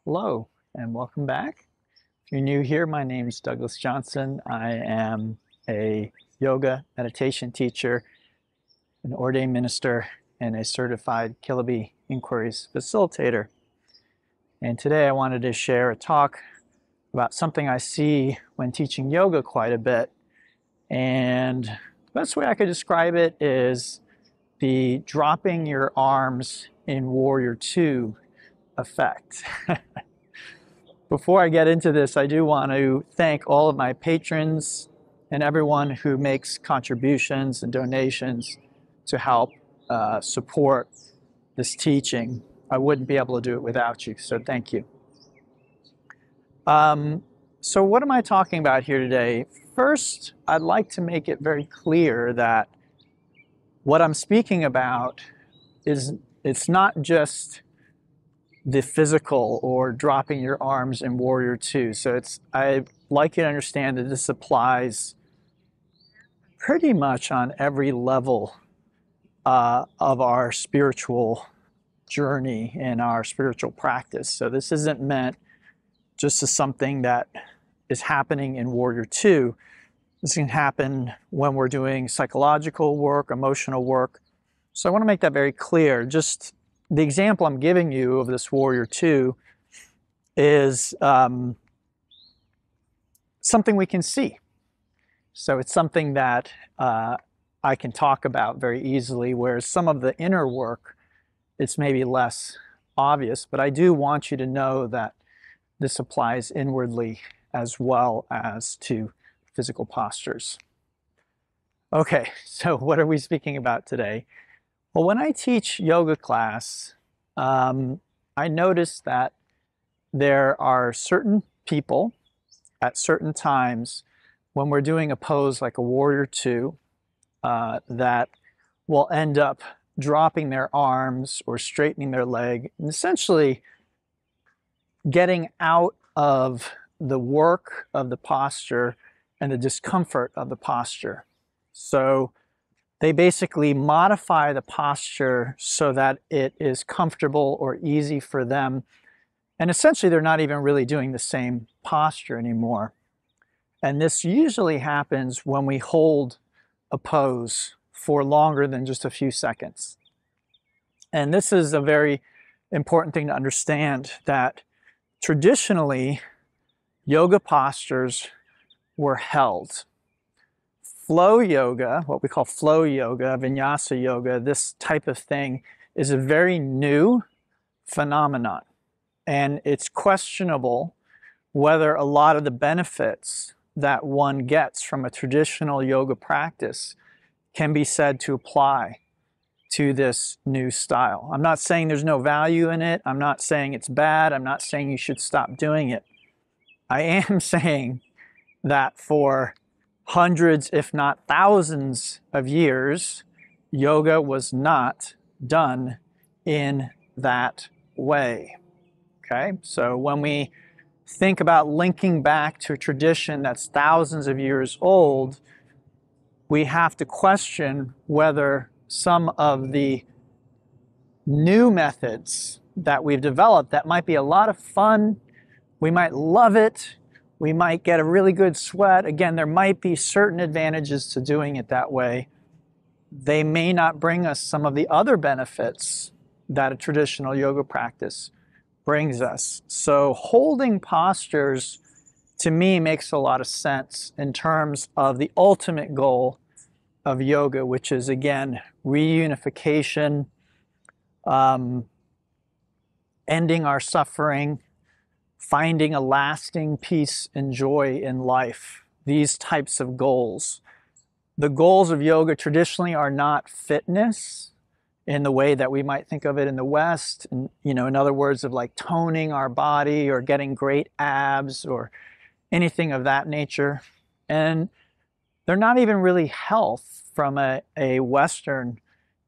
Hello and welcome back. If you're new here, my name is Douglas Johnson. I am a yoga meditation teacher, an ordained minister, and a certified Kiloby inquiries facilitator. And today I wanted to share a talk about something I see when teaching yoga quite a bit. And the best way I could describe it is the dropping your arms in Warrior II effect. Before I get into this, I do want to thank all of my patrons and everyone who makes contributions and donations to help support this teaching. I wouldn't be able to do it without you, so thank you. So what am I talking about here today? First, I'd like to make it very clear that what I'm speaking about it's not just the physical or dropping your arms in Warrior II. So I'd like you to understand that this applies pretty much on every level of our spiritual journey and our spiritual practice. So this isn't meant just as something that is happening in Warrior II. This can happen when we're doing psychological work, emotional work. So I want to make that very clear. Just the example I'm giving you of this Warrior II is something we can see. So it's something that I can talk about very easily, whereas some of the inner work, it's maybe less obvious. But I do want you to know that this applies inwardly as well as to physical postures. Okay, so what are we speaking about today? Well, when I teach yoga class, I notice that there are certain people at certain times when we're doing a pose like a Warrior II that will end up dropping their arms or straightening their leg and essentially getting out of the work of the posture and the discomfort of the posture. So they basically modify the posture so that it is comfortable or easy for them. And essentially, they're not even really doing the same posture anymore. And this usually happens when we hold a pose for longer than just a few seconds. And this is a very important thing to understand, that traditionally, yoga postures were held. Flow yoga, what we call flow yoga, vinyasa yoga, this type of thing is a very new phenomenon. And it's questionable whether a lot of the benefits that one gets from a traditional yoga practice can be said to apply to this new style. I'm not saying there's no value in it. I'm not saying it's bad. I'm not saying you should stop doing it. I am saying that for hundreds, if not thousands of years, yoga was not done in that way. Okay, so when we think about linking back to a tradition that's thousands of years old, we have to question whether some of the new methods that we've developed that might be a lot of fun, we might love it, we might get a really good sweat. Again, there might be certain advantages to doing it that way. They may not bring us some of the other benefits that a traditional yoga practice brings us. So holding postures, to me, makes a lot of sense in terms of the ultimate goal of yoga, which is, again, reunification, ending our suffering, finding a lasting peace and joy in life, these types of goals. The goals of yoga traditionally are not fitness in the way that we might think of it in the West, and, in other words, of like toning our body or getting great abs or anything of that nature. And they're not even really health from a Western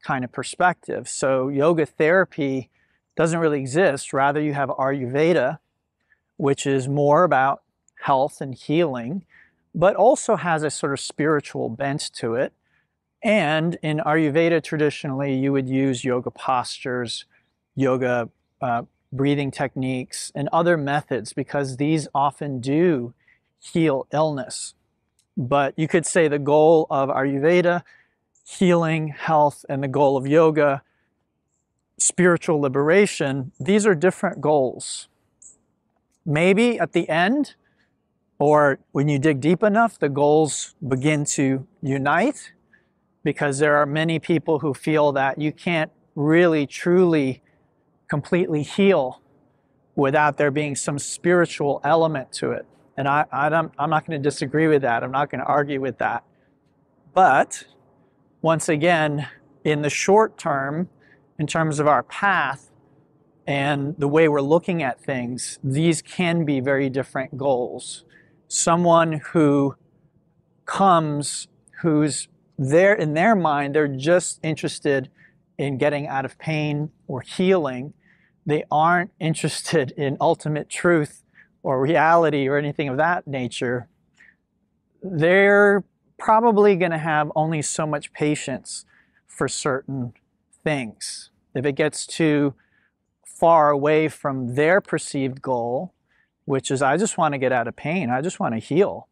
kind of perspective. So yoga therapy doesn't really exist. Rather, you have Ayurveda, which is more about health and healing, but also has a sort of spiritual bent to it. And in Ayurveda, traditionally, you would use yoga postures, yoga breathing techniques, and other methods, because these often do heal illness. But you could say the goal of Ayurveda, healing, health, and the goal of yoga, spiritual liberation, these are different goals. Maybe at the end, or when you dig deep enough, the goals begin to unite, because there are many people who feel that you can't really, truly, completely heal without there being some spiritual element to it. And I'm not going to disagree with that. I'm not going to argue with that. But once again, in the short term, in terms of our path and the way we're looking at things, these can be very different goals. Someone who comes, who's there in their mind, they're just interested in getting out of pain or healing. They aren't interested in ultimate truth or reality or anything of that nature. They're probably going to have only so much patience for certain things. If it gets too far away from their perceived goal, which is, I just want to get out of pain, I just want to heal,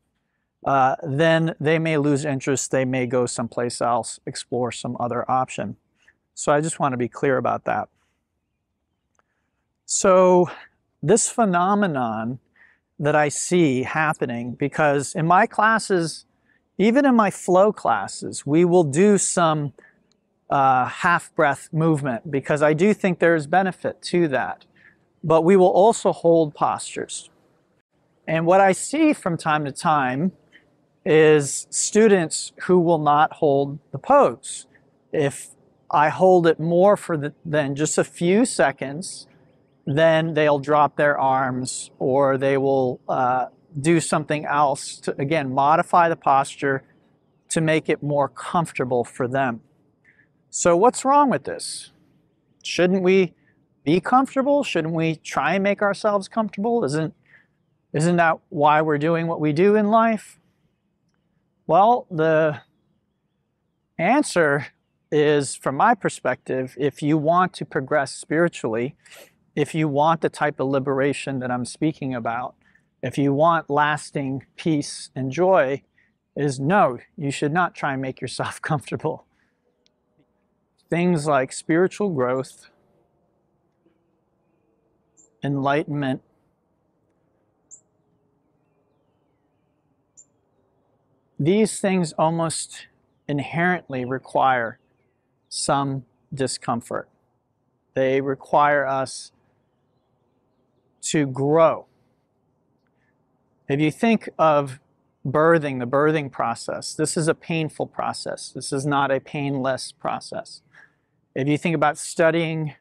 then they may lose interest. They may go someplace else, explore some other option. So I just want to be clear about that. So this phenomenon that I see happening, because in my classes, even in my flow classes, we will do some half-breath movement, because I do think there is benefit to that. But we will also hold postures. And what I see from time to time is students who will not hold the pose. If I hold it more than just a few seconds, then they'll drop their arms, or they will do something else to, again, modify the posture to make it more comfortable for them. So what's wrong with this? Shouldn't we be comfortable? Shouldn't we try and make ourselves comfortable? Isn't that why we're doing what we do in life? Well, the answer is, from my perspective, if you want to progress spiritually, if you want the type of liberation that I'm speaking about, if you want lasting peace and joy, is no, you should not try and make yourself comfortable. Things like spiritual growth, enlightenment, these things almost inherently require some discomfort. They require us to grow. If you think of birthing, the birthing process, this is a painful process. This is not a painless process. If you think about studying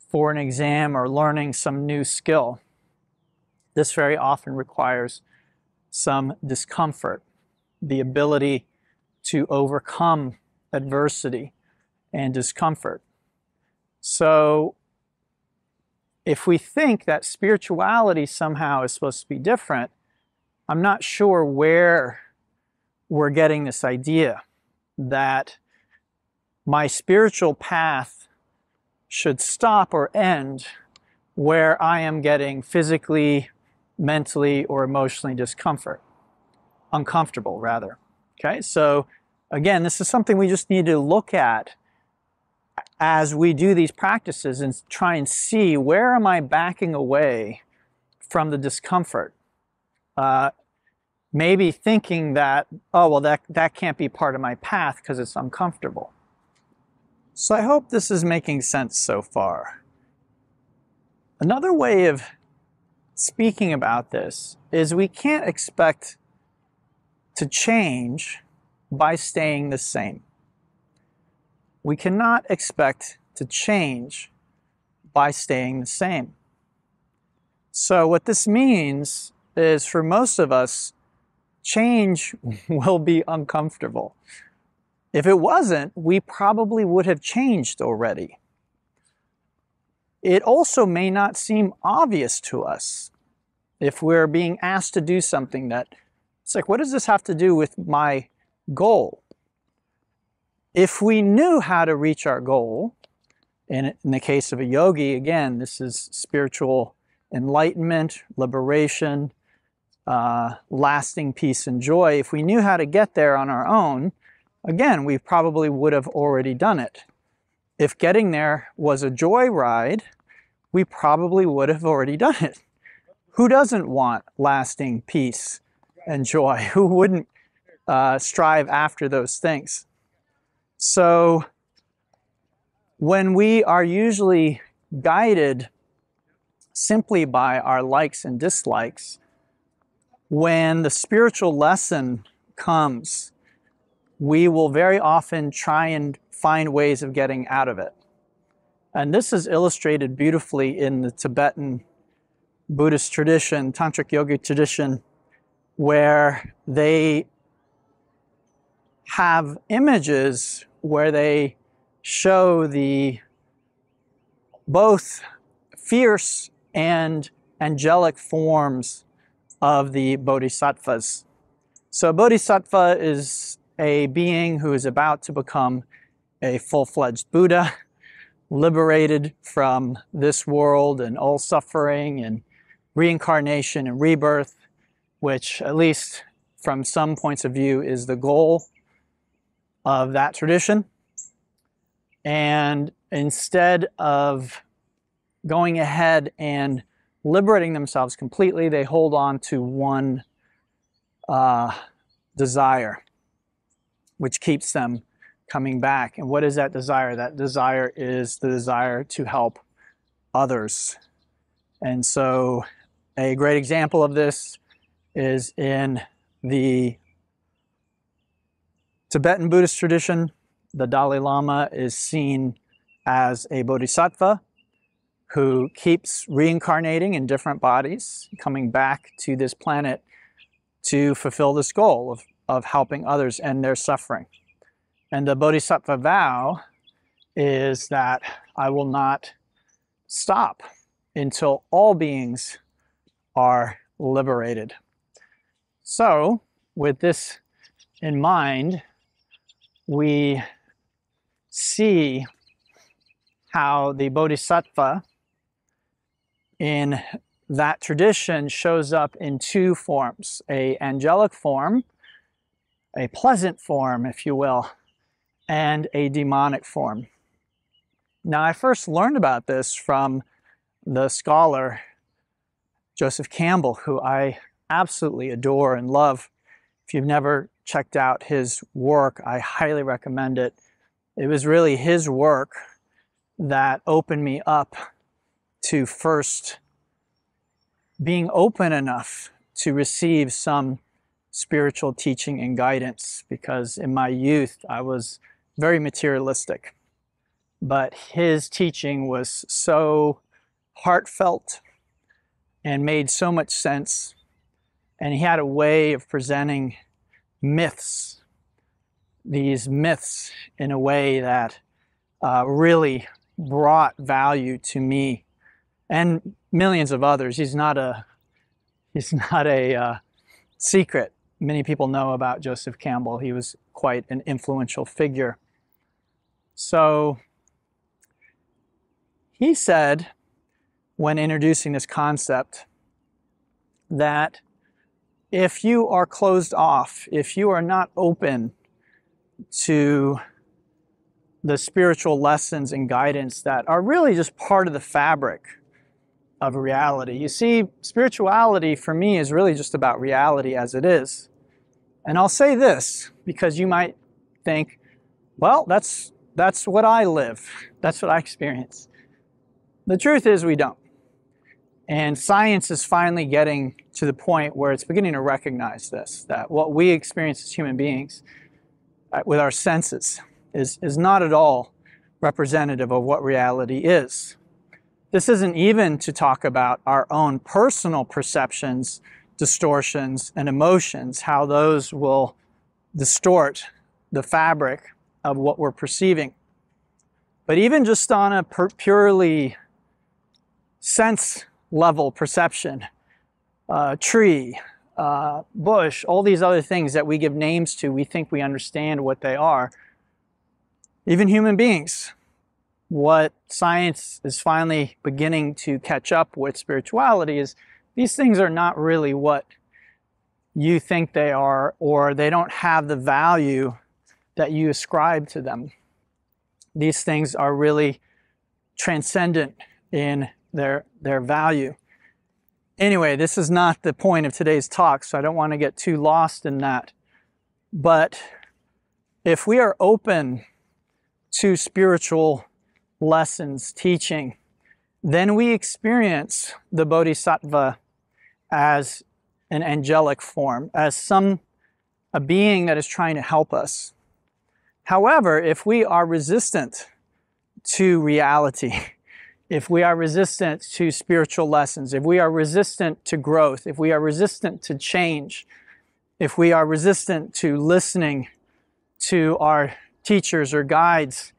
for an exam or learning some new skill, this very often requires some discomfort, the ability to overcome adversity and discomfort. So if we think that spirituality somehow is supposed to be different, I'm not sure where we're getting this idea that my spiritual path should stop or end where I am getting physically, mentally, or emotionally uncomfortable rather. Okay, so again, this is something we just need to look at as we do these practices and try and see, where am I backing away from the discomfort? Maybe thinking that, oh, well, that can't be part of my path because it's uncomfortable. So I hope this is making sense so far. Another way of speaking about this is we can't expect to change by staying the same. We cannot expect to change by staying the same. So what this means is, for most of us, change will be uncomfortable. If it wasn't, we probably would have changed already. It also may not seem obvious to us if we're being asked to do something that, it's like, what does this have to do with my goal? If we knew how to reach our goal, In the case of a yogi, again, this is spiritual enlightenment, liberation, lasting peace and joy. If we knew how to get there on our own, again, we probably would have already done it. If getting there was a joy ride, we probably would have already done it. Who doesn't want lasting peace and joy? Who wouldn't strive after those things? So when we are usually guided simply by our likes and dislikes, when the spiritual lesson comes, we will very often try and find ways of getting out of it. And this is illustrated beautifully in the Tibetan Buddhist tradition, Tantric Yoga tradition, where they have images where they show the both fierce and angelic forms of the bodhisattvas. So a bodhisattva is a being who is about to become a full-fledged Buddha, liberated from this world and all suffering and reincarnation and rebirth, which, at least from some points of view, is the goal of that tradition. And instead of going ahead and liberating themselves completely, they hold on to one desire, which keeps them coming back. And what is that desire? That desire is the desire to help others. And so a great example of this is in the Tibetan Buddhist tradition. The Dalai Lama is seen as a bodhisattva who keeps reincarnating in different bodies, coming back to this planet to fulfill this goal of helping others and their suffering. And the bodhisattva vow is that I will not stop until all beings are liberated. So, with this in mind, we see how the bodhisattva in that tradition shows up in two forms: an angelic form, a pleasant form, if you will, and a demonic form. Now, I first learned about this from the scholar Joseph Campbell, who I absolutely adore and love. If you've never checked out his work, I highly recommend it. It was really his work that opened me up to first being open enough to receive some spiritual teaching and guidance, because in my youth I was very materialistic. But his teaching was so heartfelt and made so much sense, and he had a way of presenting myths, these myths, in a way that really brought value to me and millions of others. He's not a secret. Many people know about Joseph Campbell. He was quite an influential figure. So he said, when introducing this concept, that if you are closed off, if you are not open to the spiritual lessons and guidance that are really just part of the fabric of reality. You see, spirituality for me is really just about reality as it is. And I'll say this, because you might think, well, that's what I live. That's what I experience. The truth is we don't. And science is finally getting to the point where it's beginning to recognize this, that what we experience as human beings with our senses is not at all representative of what reality is. This isn't even to talk about our own personal perceptions, distortions, and emotions, how those will distort the fabric of what we're perceiving. But even just on a purely sense level perception, tree, bush, all these other things that we give names to, we think we understand what they are. Even human beings, what science is finally beginning to catch up with spirituality is these things are not really what you think they are, or they don't have the value that you ascribe to them. These things are really transcendent in their value. Anyway, this is not the point of today's talk, so I don't want to get too lost in that. But if we are open to spiritual lessons, teaching, then we experience the Bodhisattva as an angelic form, as a being that is trying to help us. However, if we are resistant to reality, if we are resistant to spiritual lessons, if we are resistant to growth, if we are resistant to change, if we are resistant to listening to our teachers or guides,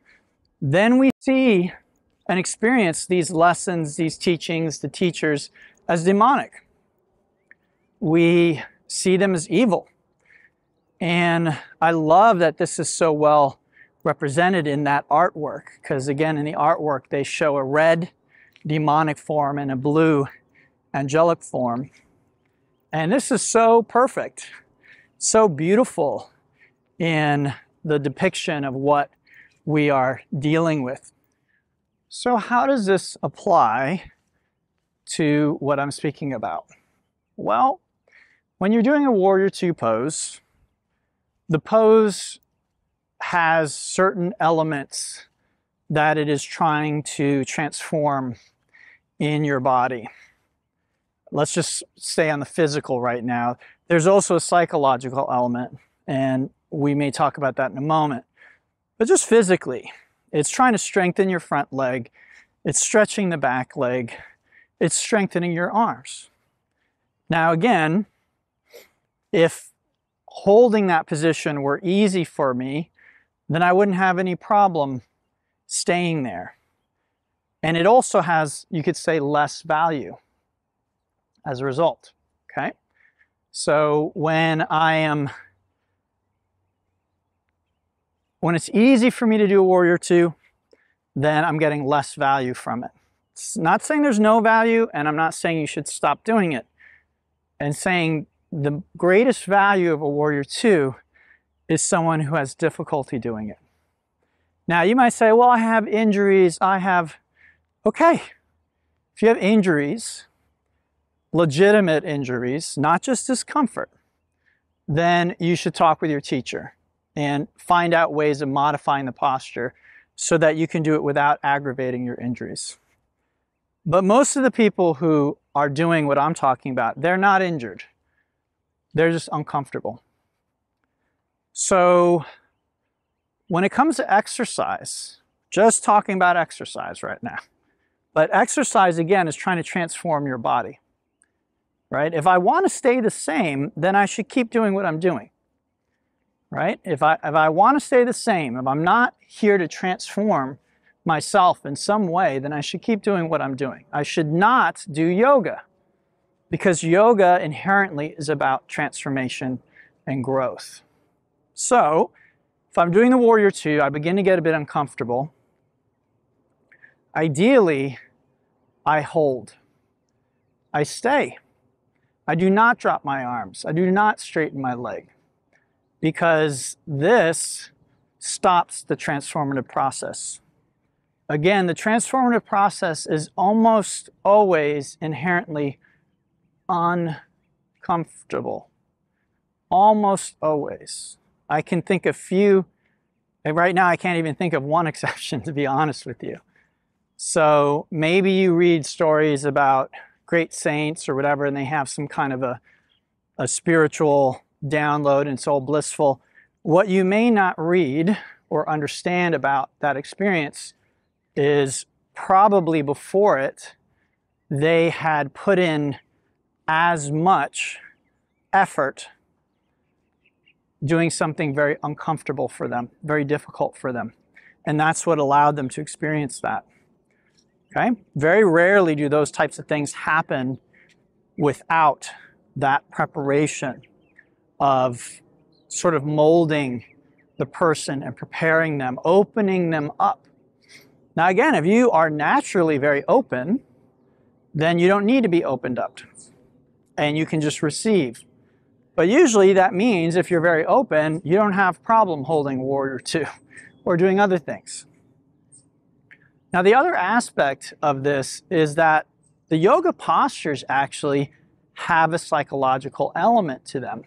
then we see and experience these lessons, these teachings, the teachers as demonic. We see them as evil. And I love that this is so well represented in that artwork, because again, in the artwork, they show a red demonic form and a blue angelic form. And this is so perfect, so beautiful in the depiction of what we are dealing with. So how does this apply to what I'm speaking about? Well, when you're doing a Warrior II pose, the pose has certain elements that it is trying to transform in your body. Let's just stay on the physical right now. There's also a psychological element, and we may talk about that in a moment. But just physically, it's trying to strengthen your front leg, it's stretching the back leg, it's strengthening your arms. Now again, if holding that position were easy for me, then I wouldn't have any problem staying there. And it also has, you could say, less value as a result, okay? So when it's easy for me to do a Warrior II, then I'm getting less value from it. It's not saying there's no value, and I'm not saying you should stop doing it. And saying the greatest value of a Warrior II is someone who has difficulty doing it. Now you might say, well, I have injuries, okay. If you have injuries, legitimate injuries, not just discomfort, then you should talk with your teacher and find out ways of modifying the posture so that you can do it without aggravating your injuries. But most of the people who are doing what I'm talking about, they're not injured. They're just uncomfortable. So when it comes to exercise, just talking about exercise right now, but exercise again is trying to transform your body, right? If I want to stay the same, then I should keep doing what I'm doing, right? If I want to stay the same, if I'm not here to transform myself in some way, then I should keep doing what I'm doing. I should not do yoga, because yoga inherently is about transformation and growth. So if I'm doing the Warrior II, I begin to get a bit uncomfortable. Ideally, I hold. I stay. I do not drop my arms. I do not straighten my leg, because this stops the transformative process. Again, the transformative process is almost always inherently uncomfortable. Almost always. I can think of few, and right now I can't even think of one exception, to be honest with you. So maybe you read stories about great saints or whatever, and they have some kind of a spiritual download and it's all blissful. What you may not read or understand about that experience is probably before it, they had put in as much effort doing something very uncomfortable for them, very difficult for them. And that's what allowed them to experience that. Okay? Very rarely do those types of things happen without that preparation of sort of molding the person and preparing them, opening them up Now again, if you are naturally very open, then you don't need to be opened up and you can just receive. But usually that means if you're very open, you don't have problem holding warrior two or doing other things. Now the other aspect of this is that the yoga postures actually have a psychological element to them.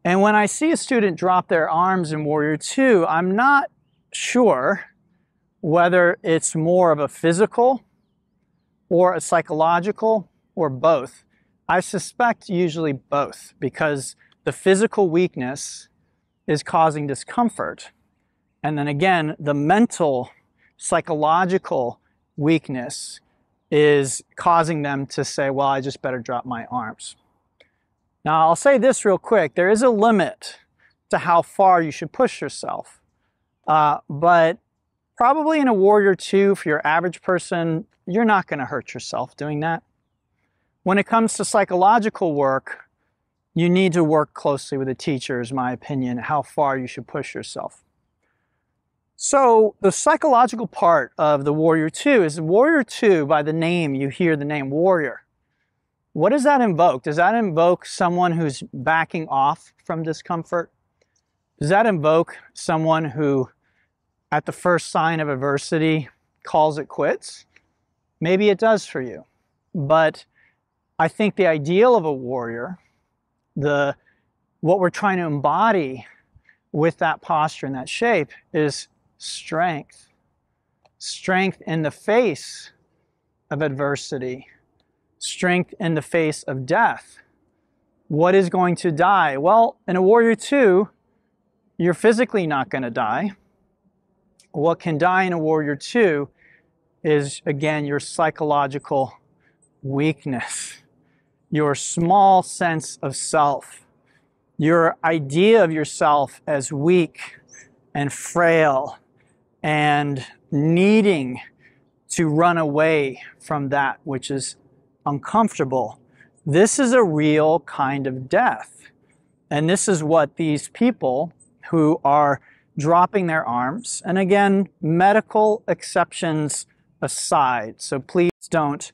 And when I see a student drop their arms in warrior two, I'm not sure whether it's more of a physical or a psychological or both. I suspect usually both, because the physical weakness is causing discomfort. And then again, the mental, psychological weakness is causing them to say, well, I just better drop my arms. Now, I'll say this real quick. There is a limit to how far you should push yourself. But probably in a warrior two, for your average person, you're not going to hurt yourself doing that. When it comes to psychological work, you need to work closely with a teacher, is my opinion, how far you should push yourself. So the psychological part of the warrior two is warrior two. By the name, you hear the name warrior. What does that invoke? Does that invoke someone who's backing off from discomfort? Does that invoke someone who, at the first sign of adversity, calls it quits? Maybe it does for you. But I think the ideal of a warrior, what we're trying to embody with that posture and that shape, is strength. Strength in the face of adversity. Strength in the face of death. What is going to die? Well, in a warrior two, you're physically not going to die. What can die in a warrior two is, again, your psychological weakness, your small sense of self, your idea of yourself as weak and frail and needing to run away from that which is uncomfortable. This is a real kind of death. And this is what these people who are dropping their arms, and again, medical exceptions aside, so please don't,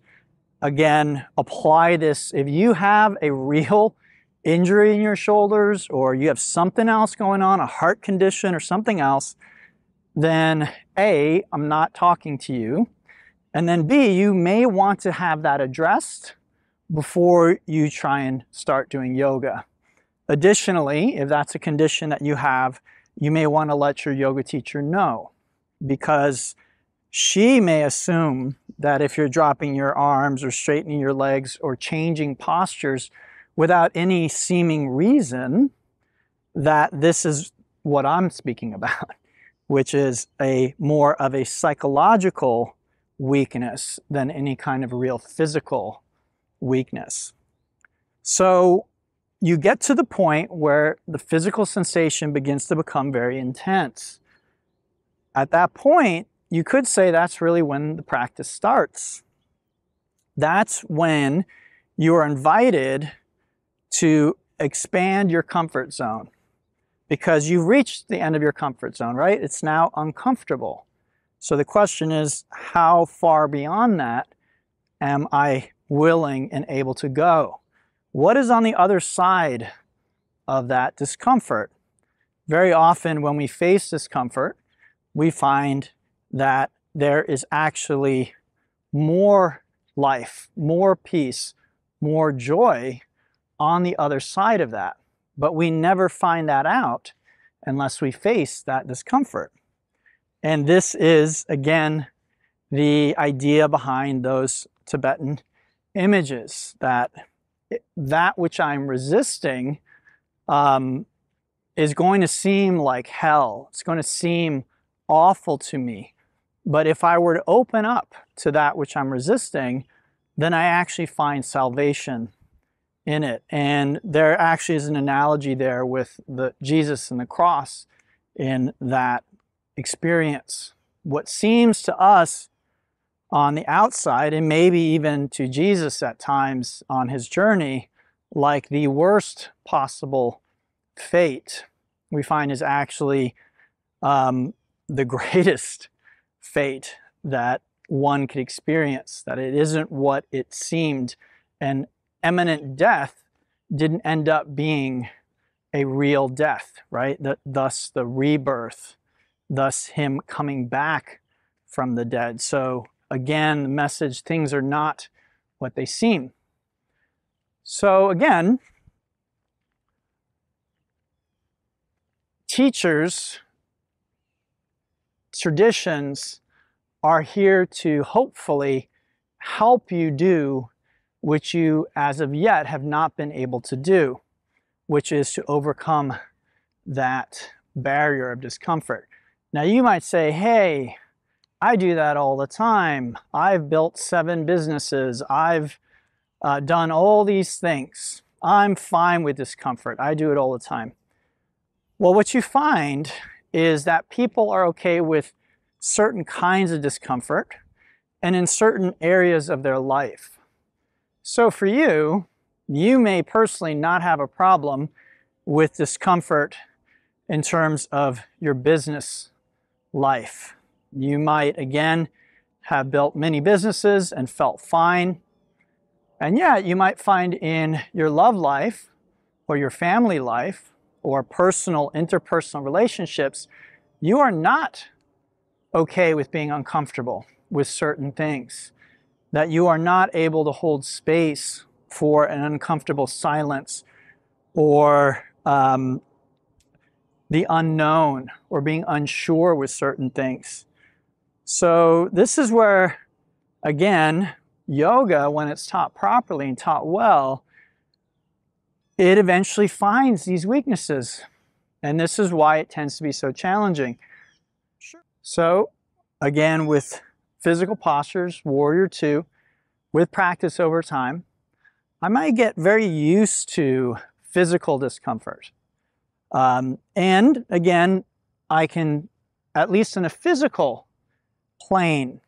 again, apply this. If you have a real injury in your shoulders, or you have something else going on, a heart condition or something else, then A, I'm not talking to you. And then B, you may want to have that addressed before you try and start doing yoga. Additionally, if that's a condition that you have, you may want to let your yoga teacher know, because she may assume that if you're dropping your arms or straightening your legs or changing postures without any seeming reason, that this is what I'm speaking about, which is a more of a psychological weakness than any kind of real physical weakness. So you get to the point where the physical sensation begins to become very intense. At that point, you could say that's really when the practice starts. That's when you are invited to expand your comfort zone, because you've reached the end of your comfort zone, right? It's now uncomfortable. So the question is, how far beyond that am I willing and able to go? What is on the other side of that discomfort? Very often when we face discomfort, we find that there is actually more life, more peace, more joy on the other side of that. But we never find that out unless we face that discomfort. And this is, again, the idea behind those Tibetan images, that which I'm resisting is going to seem like hell. It's going to seem awful to me. But if I were to open up to that which I'm resisting, then I actually find salvation in it. And there actually is an analogy there with Jesus and the cross in that experience. What seems to us on the outside, and maybe even to Jesus at times on his journey, like the worst possible fate, we find is actually the greatest fate that one could experience, that it isn't what it seemed, and imminent death didn't end up being a real death, right? Thus the rebirth, thus him coming back from the dead. So again, the message, things are not what they seem. So again, teachers, traditions are here to hopefully help you do which you as of yet have not been able to do, which is to overcome that barrier of discomfort. Now you might say, hey, I do that all the time. I've built 7 businesses. I've done all these things. I'm fine with discomfort. I do it all the time. Well, what you find is that people are okay with certain kinds of discomfort and in certain areas of their life. So for you, you may personally not have a problem with discomfort in terms of your business life. You might, again, have built many businesses and felt fine. And yet you might find in your love life or your family life or personal, interpersonal relationships, you are not okay with being uncomfortable with certain things, that you are not able to hold space for an uncomfortable silence or the unknown or being unsure with certain things. So this is where, again, yoga, when it's taught properly and taught well, it eventually finds these weaknesses. And this is why it tends to be so challenging. So again, with physical postures, Warrior 2, with practice over time, I might get very used to physical discomfort. And again, I can, at least in a physical plane,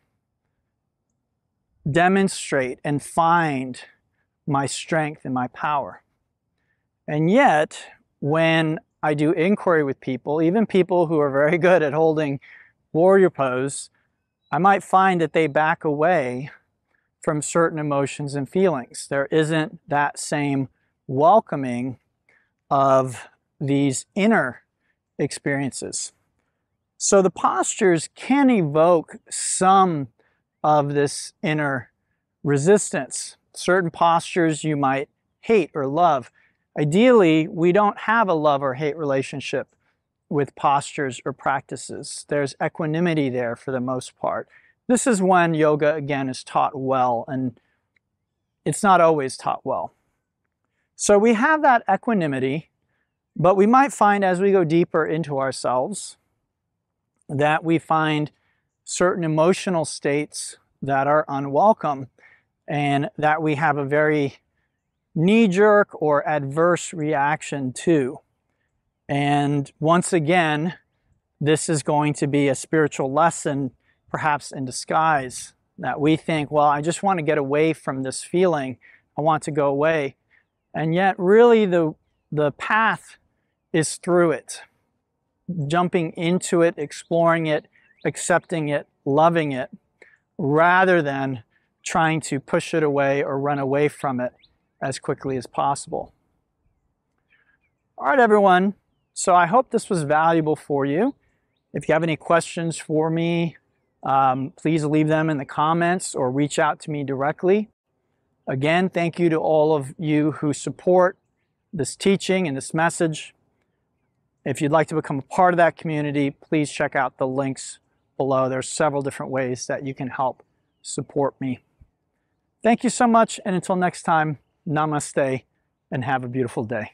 demonstrate and find my strength and my power. And yet, when I do inquiry with people, even people who are very good at holding warrior pose, I might find that they back away from certain emotions and feelings. There isn't that same welcoming of these inner experiences. So the postures can evoke some of this inner resistance. Certain postures you might hate or love. Ideally, we don't have a love or hate relationship with postures or practices. There's equanimity there for the most part. This is when yoga, again, is taught well, and it's not always taught well. So we have that equanimity, but we might find as we go deeper into ourselves that we find certain emotional states that are unwelcome and that we have a very knee-jerk or adverse reaction to. And once again, this is going to be a spiritual lesson, perhaps in disguise, that we think, well, I just want to get away from this feeling. I want to go away. And yet, really, the path is through it. Jumping into it, exploring it, accepting it, loving it, rather than trying to push it away or run away from it as quickly as possible. All right, everyone. So I hope this was valuable for you. If you have any questions for me, please leave them in the comments or reach out to me directly. Again, thank you to all of you who support this teaching and this message. If you'd like to become a part of that community, please check out the links below. There's several different ways that you can help support me. Thank you so much, and until next time, namaste, and have a beautiful day.